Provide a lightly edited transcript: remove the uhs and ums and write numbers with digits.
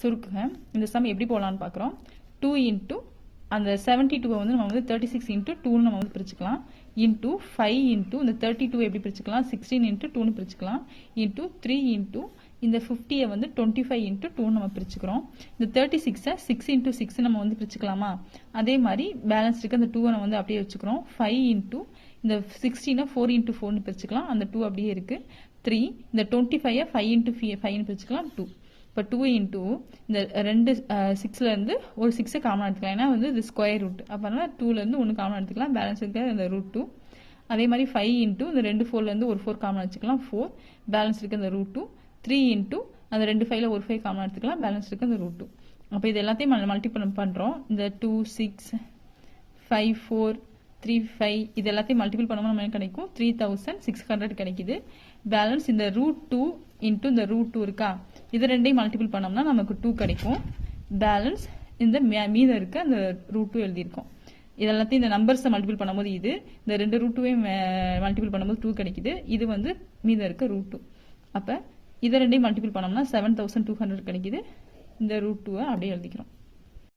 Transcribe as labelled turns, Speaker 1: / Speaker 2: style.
Speaker 1: சுருக்குங்க. இந்த சம் எப்படி போடலாம்னு பார்க்குறோம். 2 இன்ட்டு அந்த 72 வந்து நம்ம வந்து 36 இன்ட்டு 2 நம்ம வந்து பிரிச்சுக்கலாம். இன்ட்டு 5 இன்ட்டு இந்த 32 எப்படி பிரிச்சுக்கலாம், 16 இன்ட்டு 2னு பிரிச்சுக்கலாம். இன்ட்டு 3 இன்ட்டு இந்த 50 வந்து 25 இன்ட்டு 2 நம்ம பிரிச்சுக்கிறோம். இந்த 36 6 இன்ட்டு 6 நம்ம வந்து பிரிச்சுக்கலாமா, அதே மாதிரி பேலன்ஸ் இருக்க அந்த 2 நம்ம வந்து அப்படியே வச்சுக்கிறோம். 5 இன்ட்டு இந்த 16 4 இன்ட்டு 4னு பிரிச்சுக்கலாம். அந்த 2 அப்படியே இருக்கு. 3 இந்த 25 5 இன்ட்டு 5னு பிரிச்சுக்கலாம். 2 இப்போ 2 இன்ட்டு இந்த ரெண்டு 6லேருந்து ஒரு 6 காமன் எடுத்துக்கலாம். ஏன்னா வந்து இது ஸ்கொயர் ரூட், அப்போனா 2லேருந்து 1 காமன் எடுத்துக்கலாம். பேலன்ஸ் இருக்க இந்த ரூட் 2. அதே மாதிரி 5 இன்ட்டு இந்த ரெண்டு 4லேருந்து ஒரு 4 காமன் வச்சுக்கலாம். 4 பேலன்ஸ் இருக்க இந்த ரூட் 2. 3 இன்ட்டு அந்த ரெண்டு 5ல் ஒரு 5 காமன் எடுத்துக்கலாம். பேலன்ஸ் இருக்க இந்த ரூட் 2. அப்போ இது எல்லாத்தையும் மல்டிபிள் பண்ணுறோம். இந்த 2 6 5 4 3 5 இது எல்லாத்தையும் மல்டிபிள் பண்ணும்போது நம்ம கிடைக்கும் 3600 கிடைக்குது. பேலன்ஸ் இந்த ரூட் 2 இன்ட்டு இந்த ரூட் 2 இருக்கா, இது ரெண்டையும் மல்டிபிள் பண்ணோம்னா நமக்கு 2 கிடைக்கும். பேலன்ஸ் இந்த மீதம் இருக்க அந்த ரூட் 2 எழுதியிருக்கோம். இதெல்லாத்தையும் இந்த நம்பர்ஸை மல்டிபிள் பண்ணும்போது இது இந்த ரெண்டு ரூட் 2வையும் மல்டிபிள் பண்ணும்போது 2 கிடைக்குது. இது வந்து மீதம் இருக்க ரூட் 2. அப்போ இதை ரெண்டையும் மல்டிபிள் பண்ணோம்னா 7200 கிடைக்குது. இந்த ரூட் 2 அப்படியே எழுதிக்கிறோம்.